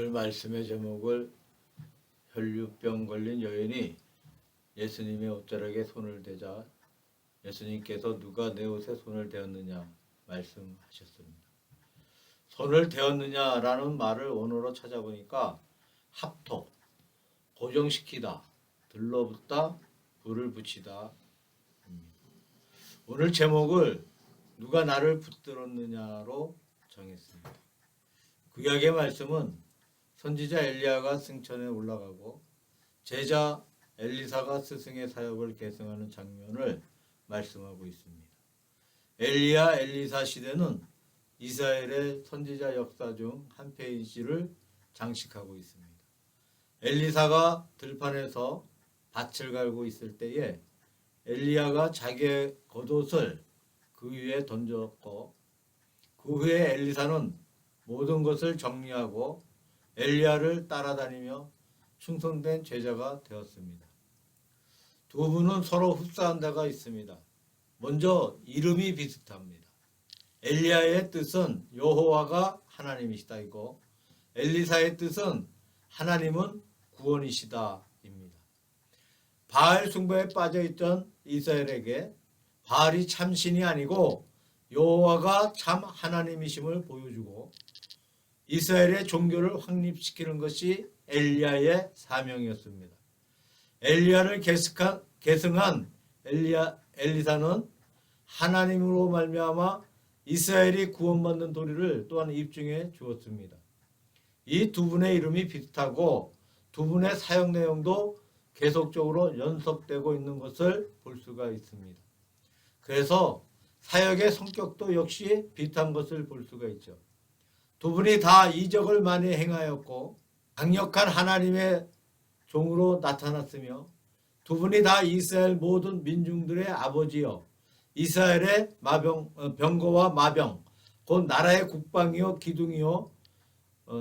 오늘 말씀의 제목을 혈류병 걸린 여인이 예수님의 옷자락에 손을 대자 예수님께서 누가 내 옷에 손을 대었느냐 말씀하셨습니다. 손을 대었느냐라는 말을 원어로 찾아보니까 합토, 고정시키다, 들러붙다, 불을 붙이다. 오늘 제목을 누가 나를 붙들었느냐로 정했습니다. 구약의 말씀은 선지자 엘리야가 승천에 올라가고 제자 엘리사가 스승의 사역을 계승하는 장면을 말씀하고 있습니다. 엘리야 엘리사 시대는 이스라엘의 선지자 역사 중 한 페이지를 장식하고 있습니다. 엘리사가 들판에서 밭을 갈고 있을 때에 엘리야가 자기의 겉옷을 그 위에 던졌고 그 후에 엘리사는 모든 것을 정리하고 엘리야를 따라다니며 충성된 제자가 되었습니다. 두 분은 서로 흡사한 데가 있습니다. 먼저 이름이 비슷합니다. 엘리야의 뜻은 여호와가 하나님이시다이고 엘리사의 뜻은 하나님은 구원이시다입니다. 바알 숭배에 빠져있던 이스라엘에게 바알이 참 신이 아니고 여호와가 참 하나님이심을 보여주고 이스라엘의 종교를 확립시키는 것이 엘리야의 사명이었습니다. 엘리야를 계승한 엘리사는 하나님으로 말미암아 이스라엘이 구원받는 도리를 또한 입증해 주었습니다. 이 두 분의 이름이 비슷하고 두 분의 사역 내용도 계속적으로 연속되고 있는 것을 볼 수가 있습니다. 그래서 사역의 성격도 역시 비슷한 것을 볼 수가 있죠. 두 분이 다 이적을 많이 행하였고 강력한 하나님의 종으로 나타났으며 두 분이 다 이스라엘 모든 민중들의 아버지여 이스라엘의 병거와 마병 곧 나라의 국방이요 기둥이요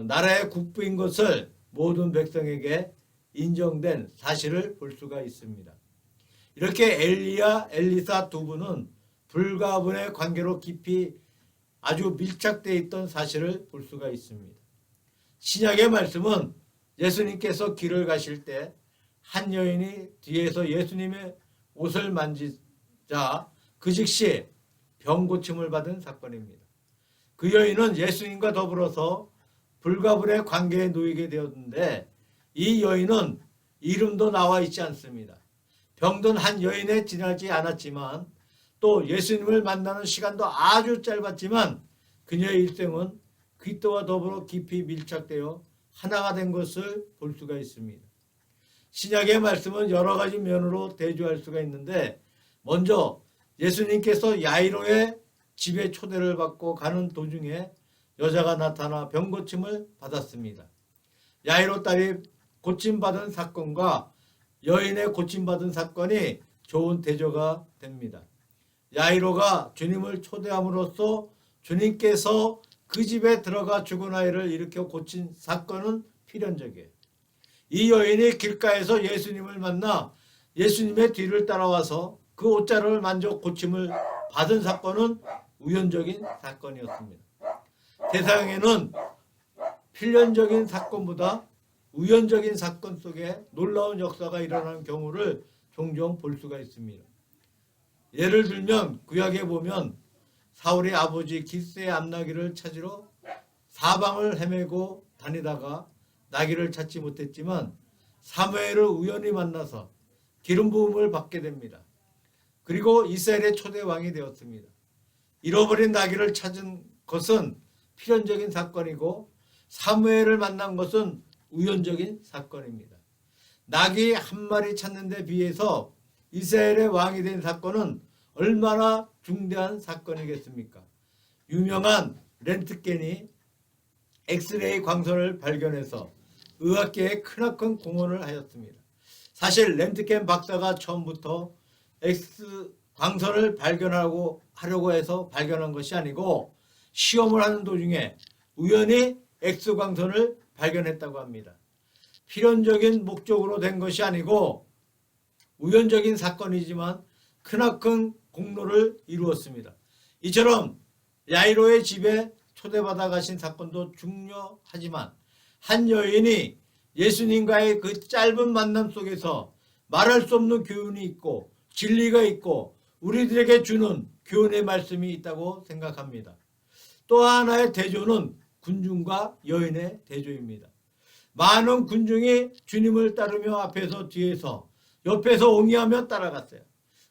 나라의 국부인 것을 모든 백성에게 인정된 사실을 볼 수가 있습니다. 이렇게 엘리야, 엘리사 두 분은 불가분의 관계로 깊이 아주 밀착되어 있던 사실을 볼 수가 있습니다. 신약의 말씀은 예수님께서 길을 가실 때 한 여인이 뒤에서 예수님의 옷을 만지자 그 즉시 병 고침을 받은 사건입니다. 그 여인은 예수님과 더불어서 불가분의 관계에 놓이게 되었는데 이 여인은 이름도 나와 있지 않습니다. 병든 한 여인에 지나지 않았지만 또 예수님을 만나는 시간도 아주 짧았지만 그녀의 일생은 그리스도와 더불어 깊이 밀착되어 하나가 된 것을 볼 수가 있습니다. 신약의 말씀은 여러 가지 면으로 대조할 수가 있는데 먼저 예수님께서 야이로의 집에 초대를 받고 가는 도중에 여자가 나타나 병 고침을 받았습니다. 야이로 딸이 고침받은 사건과 여인의 고침받은 사건이 좋은 대조가 됩니다. 야이로가 주님을 초대함으로써 주님께서 그 집에 들어가 죽은 아이를 일으켜 고친 사건은 필연적이에요. 이 여인이 길가에서 예수님을 만나 예수님의 뒤를 따라와서 그 옷자락을 만져 고침을 받은 사건은 우연적인 사건이었습니다. 세상에는 필연적인 사건보다 우연적인 사건 속에 놀라운 역사가 일어나는 경우를 종종 볼 수가 있습니다. 예를 들면 구약에 보면 사울의 아버지 기스의 암나귀를 찾으러 사방을 헤매고 다니다가 나귀를 찾지 못했지만 사무엘을 우연히 만나서 기름 부음을 받게 됩니다. 그리고 이스라엘의 초대 왕이 되었습니다. 잃어버린 나귀를 찾은 것은 필연적인 사건이고 사무엘을 만난 것은 우연적인 사건입니다. 나귀 한 마리 찾는 데 비해서 이스라엘의 왕이 된 사건은 얼마나 중대한 사건이겠습니까? 유명한 렌트겐이 엑스레이 광선을 발견해서 의학계에 크나큰 공헌을 하였습니다. 사실 렌트겐 박사가 처음부터 X 광선을 하려고 해서 발견한 것이 아니고 시험을 하는 도중에 우연히 X 광선을 발견했다고 합니다. 필연적인 목적으로 된 것이 아니고 우연적인 사건이지만 크나큰 공로를 이루었습니다. 이처럼 야이로의 집에 초대받아 가신 사건도 중요하지만 한 여인이 예수님과의 그 짧은 만남 속에서 말할 수 없는 교훈이 있고 진리가 있고 우리들에게 주는 교훈의 말씀이 있다고 생각합니다. 또 하나의 대조는 군중과 여인의 대조입니다. 많은 군중이 주님을 따르며 앞에서 뒤에서 옆에서 옹이하며 따라갔어요.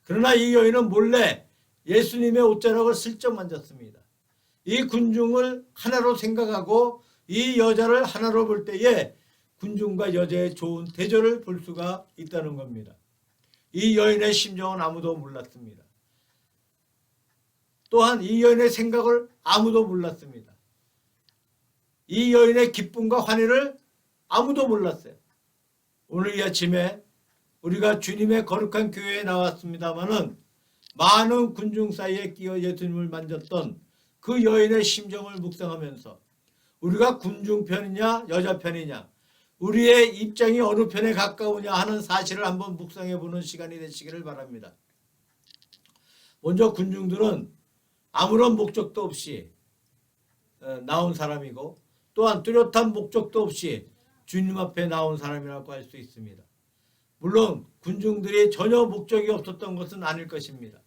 그러나 이 여인은 몰래 예수님의 옷자락을 슬쩍 만졌습니다. 이 군중을 하나로 생각하고 이 여자를 하나로 볼 때에 군중과 여자의 좋은 대조를 볼 수가 있다는 겁니다. 이 여인의 심정은 아무도 몰랐습니다. 또한 이 여인의 생각을 아무도 몰랐습니다. 이 여인의 기쁨과 환희를 아무도 몰랐어요. 오늘 이 아침에 우리가 주님의 거룩한 교회에 나왔습니다마는 많은 군중 사이에 끼어 예수님을 만졌던 그 여인의 심정을 묵상하면서 우리가 군중 편이냐 여자 편이냐 우리의 입장이 어느 편에 가까우냐 하는 사실을 한번 묵상해 보는 시간이 되시기를 바랍니다. 먼저 군중들은 아무런 목적도 없이 나온 사람이고 또한 뚜렷한 목적도 없이 주님 앞에 나온 사람이라고 할 수 있습니다. 물론 군중들이 전혀 목적이 없었던 것은 아닐 것입니다.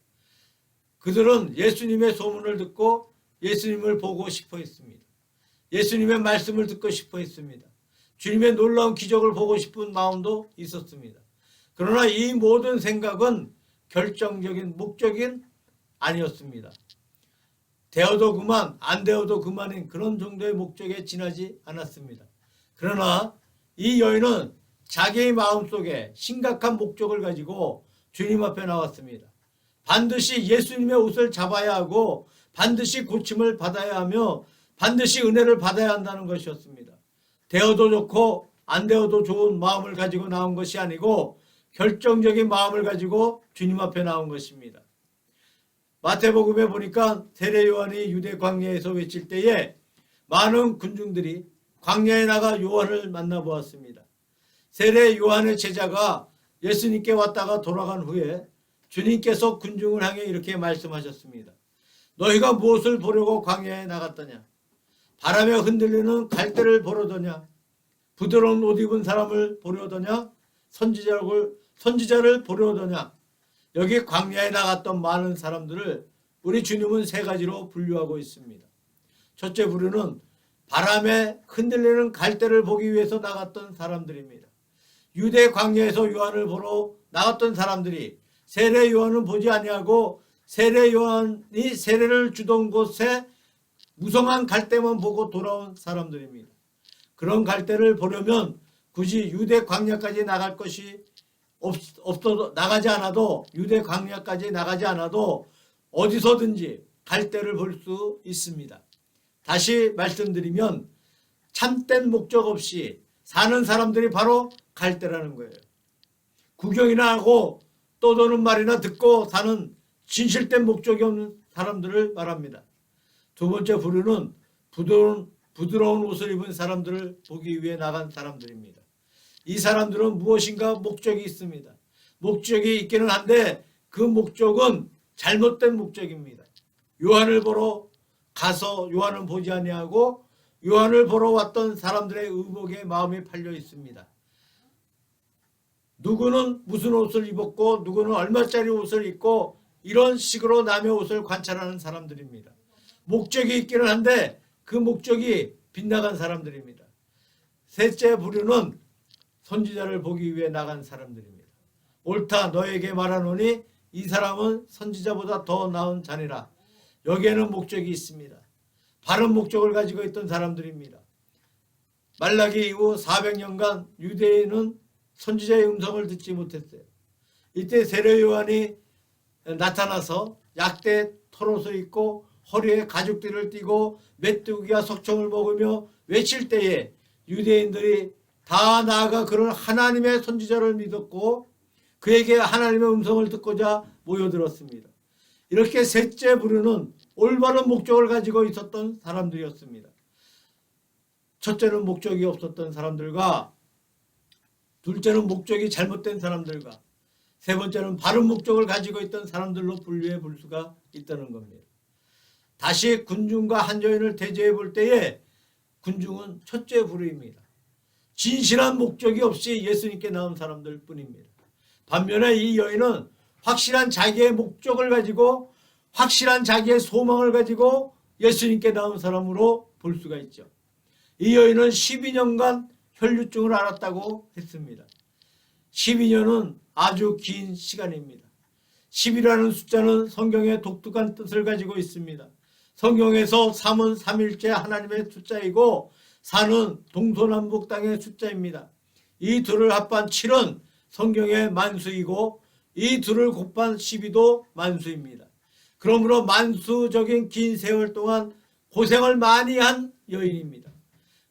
그들은 예수님의 소문을 듣고 예수님을 보고 싶어 했습니다. 예수님의 말씀을 듣고 싶어 했습니다. 주님의 놀라운 기적을 보고 싶은 마음도 있었습니다. 그러나 이 모든 생각은 결정적인 목적인 아니었습니다. 되어도 그만 안 되어도 그만인 그런 정도의 목적에 지나지 않았습니다. 그러나 이 여인은 자기의 마음속에 심각한 목적을 가지고 주님 앞에 나왔습니다. 반드시 예수님의 옷을 잡아야 하고 반드시 고침을 받아야 하며 반드시 은혜를 받아야 한다는 것이었습니다. 되어도 좋고 안 되어도 좋은 마음을 가지고 나온 것이 아니고 결정적인 마음을 가지고 주님 앞에 나온 것입니다. 마태복음에 보니까 세례 요한이 유대 광야에서 외칠 때에 많은 군중들이 광야에 나가 요한을 만나보았습니다. 세례 요한의 제자가 예수님께 왔다가 돌아간 후에 주님께서 군중을 향해 이렇게 말씀하셨습니다. 너희가 무엇을 보려고 광야에 나갔더냐? 바람에 흔들리는 갈대를 보려더냐? 부드러운 옷 입은 사람을 보려더냐? 선지자를 보려더냐? 여기 광야에 나갔던 많은 사람들을 우리 주님은 세 가지로 분류하고 있습니다. 첫째 부류는 바람에 흔들리는 갈대를 보기 위해서 나갔던 사람들입니다. 유대 광야에서 요한을 보러 나갔던 사람들이 세례 요한은 보지 아니하고 세례 요한이 세례를 주던 곳에 무성한 갈대만 보고 돌아온 사람들입니다. 그런 갈대를 보려면 굳이 유대 광야까지 나갈 것이 없어도 나가지 않아도 유대 광야까지 나가지 않아도 어디서든지 갈대를 볼 수 있습니다. 다시 말씀드리면 참된 목적 없이 사는 사람들이 바로 갈대라는 거예요. 구경이나 하고 떠도는 말이나 듣고 사는 진실된 목적이 없는 사람들을 말합니다. 두 번째 부류는 부드러운 옷을 입은 사람들을 보기 위해 나간 사람들입니다. 이 사람들은 무엇인가 목적이 있습니다. 목적이 있기는 한데 그 목적은 잘못된 목적입니다. 요한을 보러 가서 요한을 보지 아니하고 요한을 보러 왔던 사람들의 의복에 마음이 팔려 있습니다. 누구는 무슨 옷을 입었고 누구는 얼마짜리 옷을 입고 이런 식으로 남의 옷을 관찰하는 사람들입니다. 목적이 있기는 한데 그 목적이 빗나간 사람들입니다. 셋째 부류는 선지자를 보기 위해 나간 사람들입니다. 옳다 너에게 말하노니 이 사람은 선지자보다 더 나은 자니라. 여기에는 목적이 있습니다. 바른 목적을 가지고 있던 사람들입니다. 말라기 이후 400년간 유대인은 선지자의 음성을 듣지 못했어요. 이때 세례 요한이 나타나서 약대 털옷을 입고 허리에 가죽띠를 띠고 메뚜기와 석청을 먹으며 외칠 때에 유대인들이 다 나아가 그런 하나님의 선지자를 믿었고 그에게 하나님의 음성을 듣고자 모여들었습니다. 이렇게 셋째 부류는 올바른 목적을 가지고 있었던 사람들이었습니다. 첫째는 목적이 없었던 사람들과 둘째는 목적이 잘못된 사람들과 세 번째는 바른 목적을 가지고 있던 사람들로 분류해 볼 수가 있다는 겁니다. 다시 군중과 한 여인을 대조해 볼 때에 군중은 첫째 부류입니다. 진실한 목적이 없이 예수님께 나온 사람들 뿐입니다. 반면에 이 여인은 확실한 자기의 목적을 가지고 확실한 자기의 소망을 가지고 예수님께 나온 사람으로 볼 수가 있죠. 이 여인은 12년간 혈류증을 앓았다고 했습니다. 12년은 아주 긴 시간입니다. 10이라는 숫자는 성경의 독특한 뜻을 가지고 있습니다. 성경에서 3은 삼일째 하나님의 숫자이고 4는 동서남북 땅의 숫자입니다. 이 둘을 합한 7은 성경의 만수이고 이 둘을 곱한 12도 만수입니다. 그러므로 만수적인 긴 세월 동안 고생을 많이 한 여인입니다.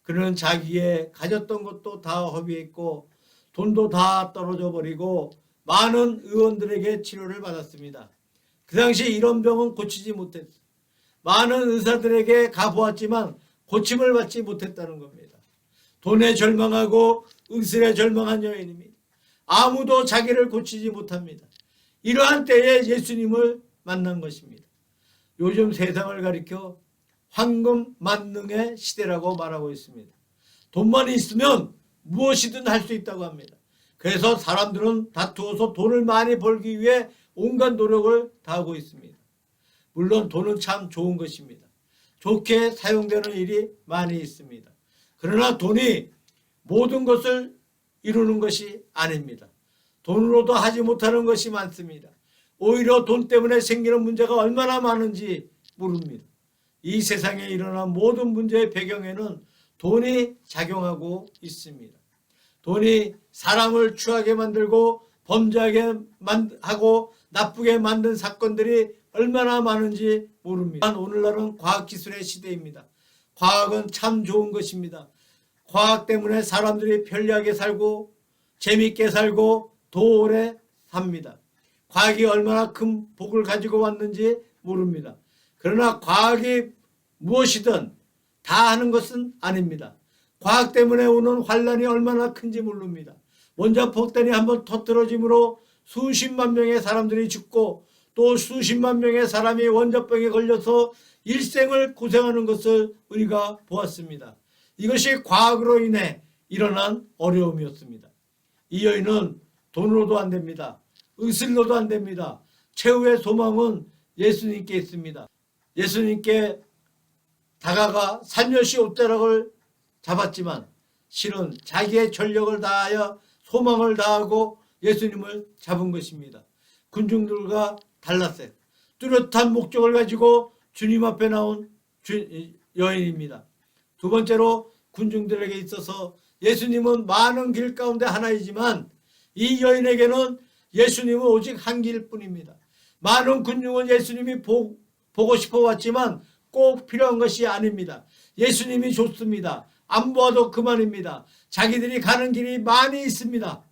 그는 자기의 가졌던 것도 다 허비했고 돈도 다 떨어져 버리고 많은 의원들에게 치료를 받았습니다. 그 당시 이런 병은 고치지 못했습니다. 많은 의사들에게 가보았지만 고침을 받지 못했다는 겁니다. 돈에 절망하고 의술에 절망한 여인입니다. 아무도 자기를 고치지 못합니다. 이러한 때에 예수님을 만난 것입니다. 요즘 세상을 가리켜 황금 만능의 시대라고 말하고 있습니다. 돈만 있으면 무엇이든 할 수 있다고 합니다. 그래서 사람들은 다투어서 돈을 많이 벌기 위해 온갖 노력을 다하고 있습니다. 물론 돈은 참 좋은 것입니다. 좋게 사용되는 일이 많이 있습니다. 그러나 돈이 모든 것을 이루는 것이 아닙니다. 돈으로도 하지 못하는 것이 많습니다. 오히려 돈 때문에 생기는 문제가 얼마나 많은지 모릅니다. 이 세상에 일어난 모든 문제의 배경에는 돈이 작용하고 있습니다. 돈이 사람을 추하게 만들고 범죄하게 하고 나쁘게 만든 사건들이 얼마나 많은지 모릅니다. 오늘날은 과학기술의 시대입니다. 과학은 참 좋은 것입니다. 과학 때문에 사람들이 편리하게 살고 재밌게 살고 더 오래 삽니다. 과학이 얼마나 큰 복을 가지고 왔는지 모릅니다. 그러나 과학이 무엇이든 다 하는 것은 아닙니다. 과학 때문에 오는 환란이 얼마나 큰지 모릅니다. 원자폭탄이 한번 터뜨려짐으로 수십만 명의 사람들이 죽고 또 수십만 명의 사람이 원자병에 걸려서 일생을 고생하는 것을 우리가 보았습니다. 이것이 과학으로 인해 일어난 어려움이었습니다. 이 여인은 돈으로도 안 됩니다. 의술로도 안 됩니다. 최후의 소망은 예수님께 있습니다. 예수님께 다가가 살며시 옷자락을 잡았지만 실은 자기의 전력을 다하여 소망을 다하고 예수님을 잡은 것입니다. 군중들과 달랐어요. 뚜렷한 목적을 가지고 주님 앞에 나온 여인입니다. 두 번째로 군중들에게 있어서 예수님은 많은 길 가운데 하나이지만 이 여인에게는 예수님은 오직 한 길뿐입니다. 많은 군중은 예수님이 보고 싶어 왔지만 꼭 필요한 것이 아닙니다. 예수님이 좋습니다. 안 보아도 그만입니다. 자기들이 가는 길이 많이 있습니다.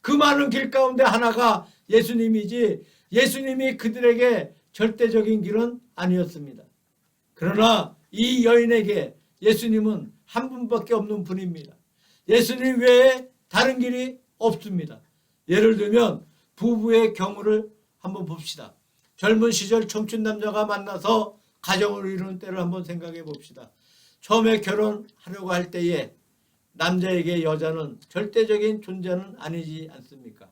그 많은 길 가운데 하나가 예수님이지 예수님이 그들에게 절대적인 길은 아니었습니다. 그러나 이 여인에게 예수님은 한 분밖에 없는 분입니다. 예수님 외에 다른 길이 없습니다. 예를 들면 부부의 경우를 한번 봅시다. 젊은 시절 청춘 남자가 만나서 가정을 이루는 때를 한번 생각해 봅시다. 처음에 결혼하려고 할 때에 남자에게 여자는 절대적인 존재는 아니지 않습니까?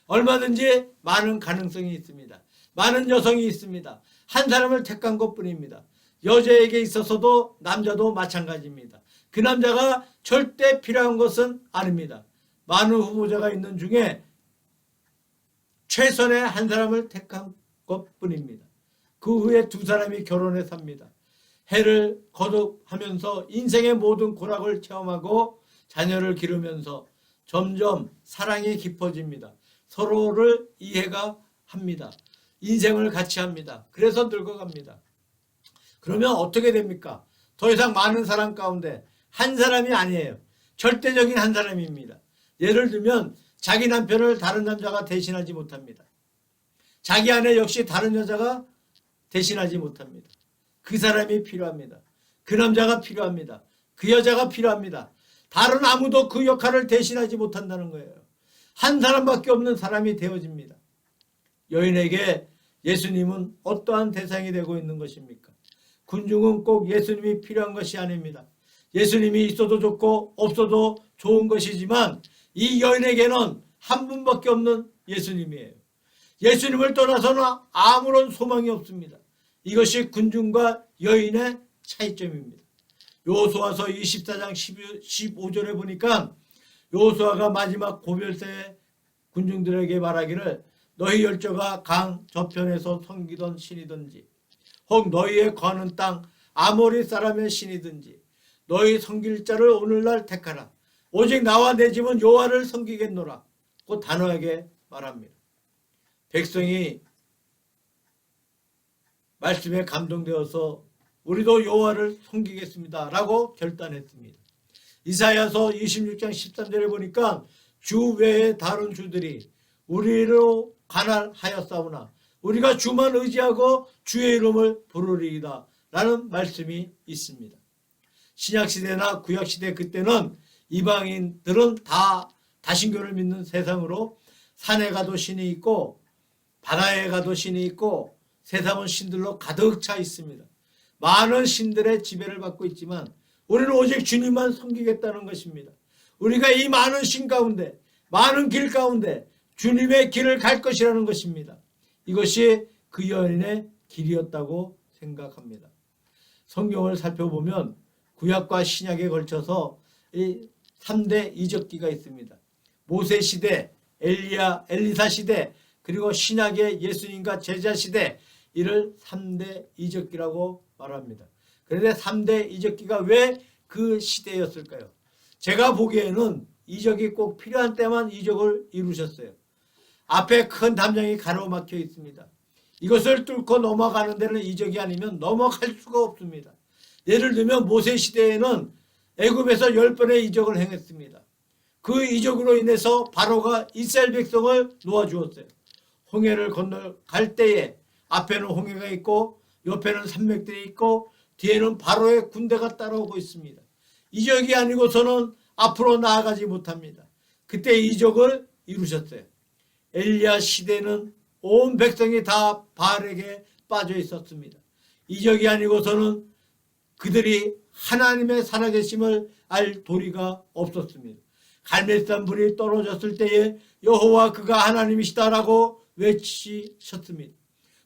얼마든지 많은 가능성이 있습니다. 많은 여성이 있습니다. 한 사람을 택한 것뿐입니다. 여자에게 있어서도 남자도 마찬가지입니다. 그 남자가 절대 필요한 것은 아닙니다. 많은 후보자가 있는 중에 최선의 한 사람을 택한 것뿐입니다. 그 후에 두 사람이 결혼해 삽니다. 해를 거듭하면서 인생의 모든 고락을 체험하고 자녀를 기르면서 점점 사랑이 깊어집니다. 서로를 이해가 합니다. 인생을 같이 합니다. 그래서 늙어갑니다. 그러면 어떻게 됩니까? 더 이상 많은 사람 가운데 한 사람이 아니에요. 절대적인 한 사람입니다. 예를 들면 자기 남편을 다른 남자가 대신하지 못합니다. 자기 아내 역시 다른 여자가 대신하지 못합니다. 그 사람이 필요합니다. 그 남자가 필요합니다. 그 여자가 필요합니다. 다른 아무도 그 역할을 대신하지 못한다는 거예요. 한 사람밖에 없는 사람이 되어집니다. 여인에게 예수님은 어떠한 대상이 되고 있는 것입니까? 군중은 꼭 예수님이 필요한 것이 아닙니다. 예수님이 있어도 좋고 없어도 좋은 것이지만 이 여인에게는 한 분밖에 없는 예수님이에요. 예수님을 떠나서는 아무런 소망이 없습니다. 이것이 군중과 여인의 차이점입니다. 여호수아서 24장 15절에 보니까 여호수아가 마지막 고별세에 군중들에게 말하기를 너희 열조가 강 저편에서 섬기던 신이든지 혹 너희의 거하는 땅 아모리 사람의 신이든지 너희 섬길 자를 오늘날 택하라. 오직 나와 내 집은 여호와를 섬기겠노라. 그 단호하게 말합니다. 백성이 말씀에 감동되어서 우리도 여호와를 섬기겠습니다 라고 결단했습니다. 이사야서 26장 13절에 보니까 주 외에 다른 주들이 우리로 관할하였사오나 우리가 주만 의지하고 주의 이름을 부르리이다 라는 말씀이 있습니다. 신약시대나 구약시대 그때는 이방인들은 다 다신교를 믿는 세상으로 산에 가도 신이 있고 바다에 가도 신이 있고 세상은 신들로 가득 차 있습니다. 많은 신들의 지배를 받고 있지만 우리는 오직 주님만 섬기겠다는 것입니다. 우리가 이 많은 신 가운데 많은 길 가운데 주님의 길을 갈 것이라는 것입니다. 이것이 그 여인의 길이었다고 생각합니다. 성경을 살펴보면 구약과 신약에 걸쳐서 이 3대 이적기가 있습니다. 모세 시대, 엘리사 시대, 그리고 신약의 예수님과 제자 시대, 이를 3대 이적기라고 말합니다. 그런데 3대 이적기가 왜 그 시대였을까요? 제가 보기에는 이적이 꼭 필요한 때만 이적을 이루셨어요. 앞에 큰 담장이 가로막혀 있습니다. 이것을 뚫고 넘어가는 데는 이적이 아니면 넘어갈 수가 없습니다. 예를 들면 모세 시대에는 애굽에서 10번의 이적을 행했습니다. 그 이적으로 인해서 바로가 이스라엘 백성을 놓아주었어요. 홍해를 건너갈 때에 앞에는 홍해가 있고 옆에는 산맥들이 있고 뒤에는 바로의 군대가 따라오고 있습니다. 이적이 아니고서는 앞으로 나아가지 못합니다. 그때 이적을 이루셨어요. 엘리야 시대는 온 백성이 다 바알에게 빠져 있었습니다. 이적이 아니고서는 그들이 하나님의 살아계심을 알 도리가 없었습니다. 갈멜산 불이 떨어졌을 때에 여호와 그가 하나님이시다라고 외치셨습니다.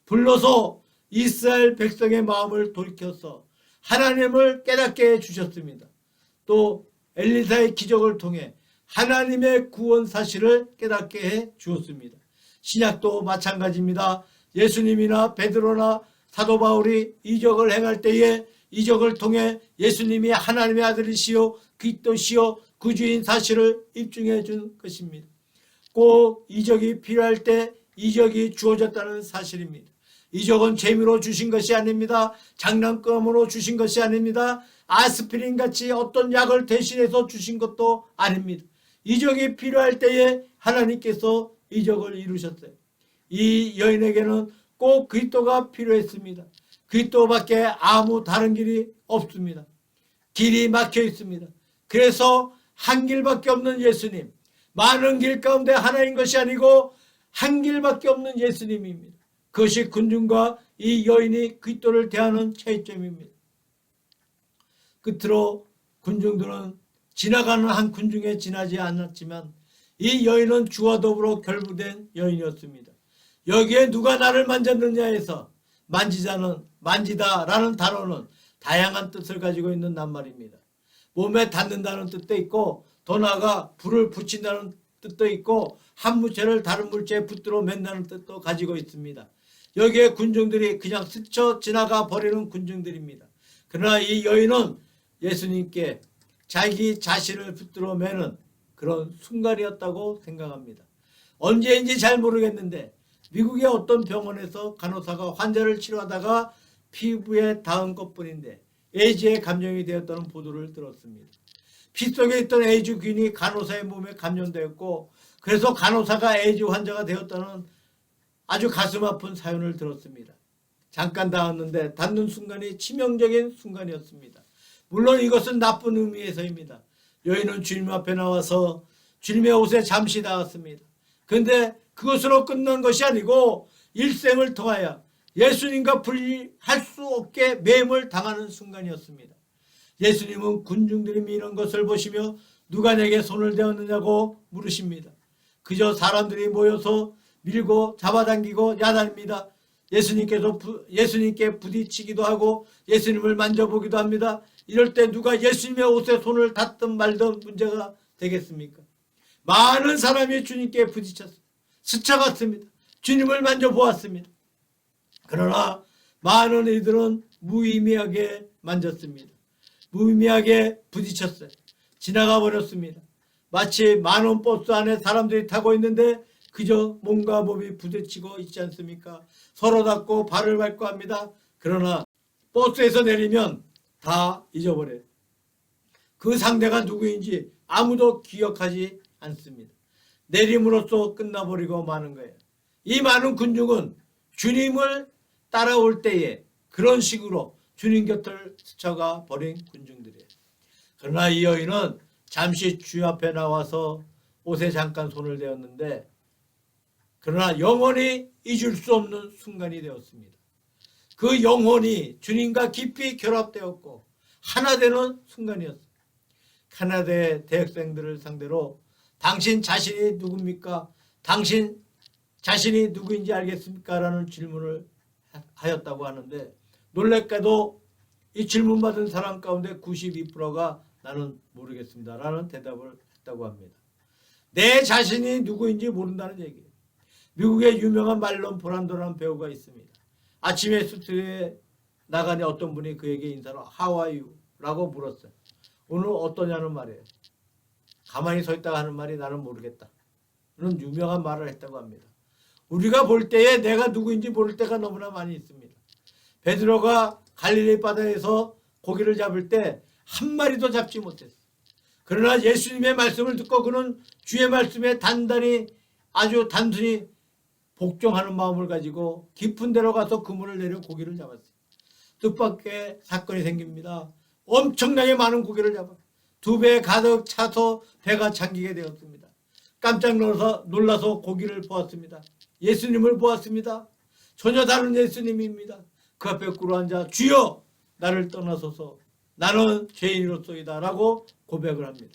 불러서 이스라엘 백성의 마음을 돌이켜서 하나님을 깨닫게 해주셨습니다. 또 엘리사의 기적을 통해 하나님의 구원 사실을 깨닫게 해 주었습니다. 신약도 마찬가지입니다. 예수님이나 베드로나 사도 바울이 이적을 행할 때에 이적을 통해 예수님이 하나님의 아들이시요 그리스도시요 구주인 사실을 입증해 준 것입니다. 꼭 이적이 필요할 때 이적이 주어졌다는 사실입니다. 이적은 재미로 주신 것이 아닙니다. 장난감으로 주신 것이 아닙니다. 아스피린같이 어떤 약을 대신해서 주신 것도 아닙니다. 이적이 필요할 때에 하나님께서 이적을 이루셨어요. 이 여인에게는 꼭 그리스도가 필요했습니다. 그리스도밖에 아무 다른 길이 없습니다. 길이 막혀 있습니다. 그래서 한 길밖에 없는 예수님, 많은 길 가운데 하나인 것이 아니고 한 길밖에 없는 예수님입니다. 그것이 군중과 이 여인이 그리스도를 대하는 차이점입니다. 끝으로 군중들은 지나가는 한 군중에 지나지 않았지만 이 여인은 주와 더불어 결부된 여인이었습니다. 여기에 누가 나를 만졌느냐 해서 만지다라는 단어는 다양한 뜻을 가지고 있는 낱말입니다. 몸에 닿는다는 뜻도 있고 더 나아가 불을 붙인다는 뜻도 있고 한 물체를 다른 물체에 붙들어 맨다는 뜻도 가지고 있습니다. 여기에 군중들이 그냥 스쳐 지나가 버리는 군중들입니다. 그러나 이 여인은 예수님께 자기 자신을 붙들어 매는 그런 순간이었다고 생각합니다. 언제인지 잘 모르겠는데 미국의 어떤 병원에서 간호사가 환자를 치료하다가 피부에 닿은 것뿐인데 에이즈에 감염이 되었다는 보도를 들었습니다. 피 속에 있던 에이즈균이 간호사의 몸에 감염되었고 그래서 간호사가 에이즈 환자가 되었다는 아주 가슴 아픈 사연을 들었습니다. 잠깐 닿았는데 닿는 순간이 치명적인 순간이었습니다. 물론 이것은 나쁜 의미에서입니다. 여인은 주님 앞에 나와서 주님의 옷에 잠시 닿았습니다. 그런데 그것으로 끝난 것이 아니고 일생을 통하여 예수님과 분리할 수 없게 매임을 당하는 순간이었습니다. 예수님은 군중들이 미는 것을 보시며 누가 내게 손을 대었느냐고 물으십니다. 그저 사람들이 모여서 밀고 잡아당기고 야단입니다. 예수님께 부딪히기도 하고 예수님을 만져보기도 합니다. 이럴 때 누가 예수님의 옷에 손을 닿든 말든 문제가 되겠습니까? 많은 사람이 주님께 부딪혔습니다. 스쳐갔습니다. 주님을 만져보았습니다. 그러나 많은 이들은 무의미하게 만졌습니다. 무의미하게 부딪혔어요. 지나가 버렸습니다. 마치 만원 버스 안에 사람들이 타고 있는데 그저 몸과 몸이 부딪히고 있지 않습니까? 서로 닿고 발을 밟고 합니다. 그러나 버스에서 내리면 다 잊어버려요. 그 상대가 누구인지 아무도 기억하지 않습니다. 내림으로써 끝나버리고 마는 거예요. 이 많은 군중은 주님을 따라올 때에 그런 식으로 주님 곁을 스쳐가 버린 군중들이에요. 그러나 이 여인은 잠시 주 앞에 나와서 옷에 잠깐 손을 대었는데 그러나 영원히 잊을 수 없는 순간이 되었습니다. 그 영혼이 주님과 깊이 결합되었고 하나 되는 순간이었습니다. 카나다의 대학생들을 상대로 당신 자신이 누굽니까? 당신 자신이 누구인지 알겠습니까? 라는 질문을 하였다고 하는데 놀랍게도 이 질문받은 사람 가운데 92%가 나는 모르겠습니다 라는 대답을 했다고 합니다. 내 자신이 누구인지 모른다는 얘기예요. 미국의 유명한 말론 브란도라는 배우가 있습니다. 아침에 스튜디오에 나가니 어떤 분이 그에게 인사로 How are you? 라고 물었어요. 오늘 어떠냐는 말이에요. 가만히 서 있다가 하는 말이 나는 모르겠다. 그런 유명한 말을 했다고 합니다. 우리가 볼 때에 내가 누구인지 모를 때가 너무나 많이 있습니다. 베드로가 갈릴리 바다에서 고기를 잡을 때 한 마리도 잡지 못했어요. 그러나 예수님의 말씀을 듣고 그는 주의 말씀에 아주 단순히 복종하는 마음을 가지고 깊은 데로 가서 그물을 내려 고기를 잡았어요. 뜻밖의 사건이 생깁니다. 엄청나게 많은 고기를 잡아 2배 가득 차서 배가 잠기게 되었습니다. 깜짝 놀라서 고기를 보았습니다. 예수님을 보았습니다. 전혀 다른 예수님입니다. 그 앞에 꿇어앉아 주여 나를 떠나소서 나는 죄인으로소이다 라고 고백을 합니다.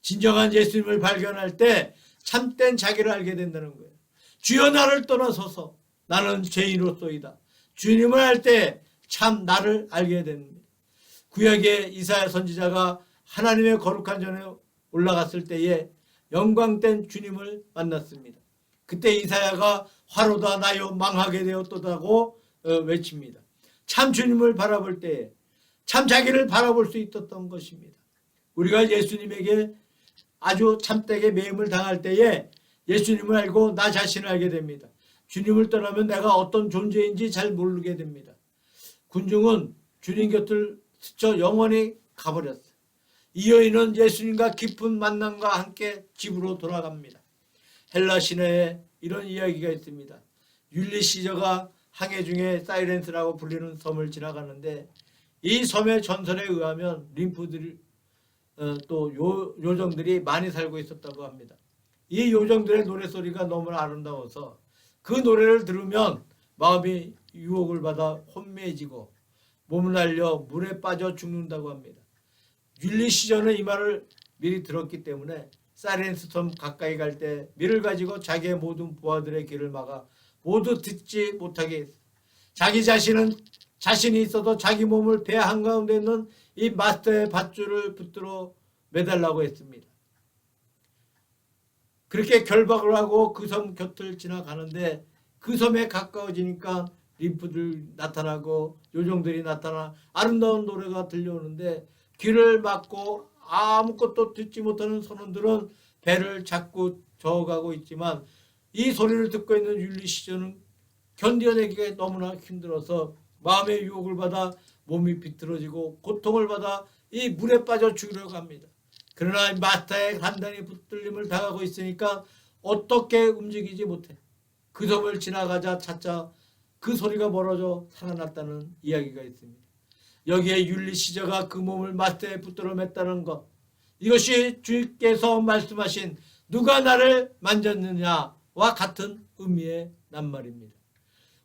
진정한 예수님을 발견할 때 참된 자기를 알게 된다는 거예요. 주여 나를 떠나소서 나는 죄인으로소이다. 주님을 알 때 참 나를 알게 됩니다. 구약의 이사야 선지자가 하나님의 거룩한 전에 올라갔을 때에 영광된 주님을 만났습니다. 그때 이사야가 화로다 나요 망하게 되었도다고 외칩니다. 참 주님을 바라볼 때에 참 자기를 바라볼 수 있었던 것입니다. 우리가 예수님에게 아주 참되게 매임을 당할 때에 예수님을 알고 나 자신을 알게 됩니다. 주님을 떠나면 내가 어떤 존재인지 잘 모르게 됩니다. 군중은 주님 곁을 스쳐 영원히 가버렸어요. 이 여인은 예수님과 깊은 만남과 함께 집으로 돌아갑니다. 헬라 신화에 이런 이야기가 있습니다. 율리시저가 항해 중에 사이렌스라고 불리는 섬을 지나가는데 이 섬의 전설에 의하면 림프들 또 요정들이 많이 살고 있었다고 합니다. 이 요정들의 노래소리가 너무나 아름다워서 그 노래를 들으면 마음이 유혹을 받아 혼미해지고 몸을 날려 물에 빠져 죽는다고 합니다. 율리시저는 이 말을 미리 들었기 때문에 사이렌스 섬 가까이 갈 때 밀을 가지고 자기의 모든 부하들의 길을 막아 모두 듣지 못하게 했어요. 자기 자신이 있어도 자기 몸을 배 한가운데 있는 이 마스터의 밧줄을 붙들어 매달라고 했습니다. 그렇게 결박을 하고 그 섬 곁을 지나가는데 그 섬에 가까워지니까 림프들 나타나고 요정들이 나타나 아름다운 노래가 들려오는데 귀를 막고 아무것도 듣지 못하는 선원들은 배를 자꾸 저어가고 있지만 이 소리를 듣고 있는 율리시저는 견뎌내기가 너무나 힘들어서 마음의 유혹을 받아 몸이 비틀어지고 고통을 받아 이 물에 빠져 죽으려고 합니다. 그러나 마스터의 단단히 붙들림을 당하고 있으니까 어떻게 움직이지 못해. 그 섬을 지나가자 차차 그 소리가 멀어져 살아났다는 이야기가 있습니다. 여기에 율리시저가 그 몸을 마스터에 붙들어 맸다는 것, 이것이 주께서 말씀하신 누가 나를 만졌느냐와 같은 의미의 낱말입니다.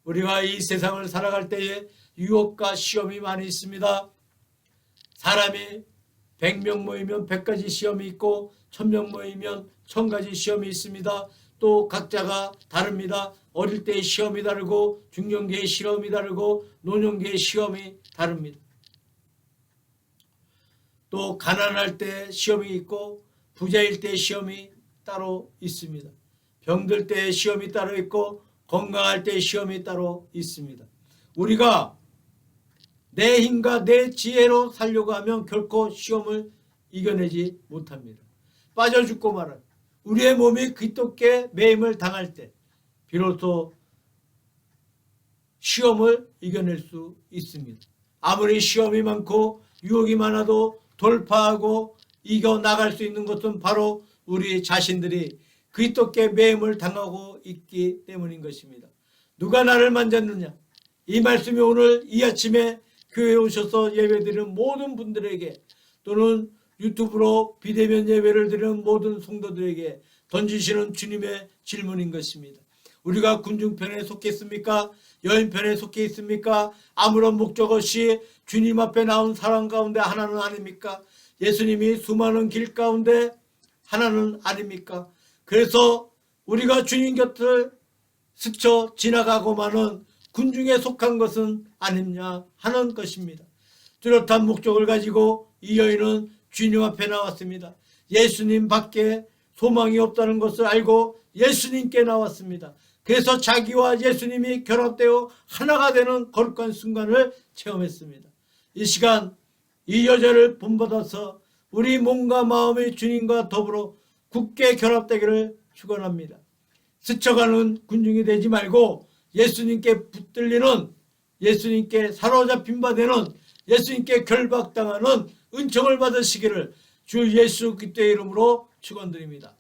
우리가 이 세상을 살아갈 때에 유혹과 시험이 많이 있습니다. 사람이 100명 모이면 100가지 시험이 있고 1000명 모이면 1000가지 시험이 있습니다. 또 각자가 다릅니다. 어릴 때의 시험이 다르고 중년기의 시험이 다르고 노년기의 시험이 다릅니다. 또 가난할 때 시험이 있고 부자일 때 시험이 따로 있습니다. 병들 때 시험이 따로 있고 건강할 때 시험이 따로 있습니다. 우리가 내 힘과 내 지혜로 살려고 하면 결코 시험을 이겨내지 못합니다. 빠져 죽고 말아요. 우리의 몸이 귀독게 매임을 당할 때 비로소 시험을 이겨낼 수 있습니다. 아무리 시험이 많고 유혹이 많아도 돌파하고 이겨나갈 수 있는 것은 바로 우리 자신들이 귀독게 매임을 당하고 있기 때문인 것입니다. 누가 나를 만졌느냐? 이 말씀이 오늘 이 아침에 교회에 오셔서 예배드리는 모든 분들에게 또는 유튜브로 비대면 예배를 드리는 모든 성도들에게 던지시는 주님의 질문인 것입니다. 우리가 군중편에 속해 있습니까? 여인편에 속해 있습니까? 아무런 목적 없이 주님 앞에 나온 사람 가운데 하나는 아닙니까? 예수님이 수많은 길 가운데 하나는 아닙니까? 그래서 우리가 주님 곁을 스쳐 지나가고만은 군중에 속한 것은 아니냐 하는 것입니다. 뚜렷한 목적을 가지고 이 여인은 주님 앞에 나왔습니다. 예수님 밖에 소망이 없다는 것을 알고 예수님께 나왔습니다. 그래서 자기와 예수님이 결합되어 하나가 되는 거룩한 순간을 체험했습니다. 이 시간 이 여자를 본받아서 우리 몸과 마음이 주님과 더불어 굳게 결합되기를 축원합니다. 스쳐가는 군중이 되지 말고 예수님께 붙들리는, 예수님께 사로잡힌 바 되는, 예수님께 결박당하는 은총을 받으시기를 주 예수 그리스도의 이름으로 축원드립니다.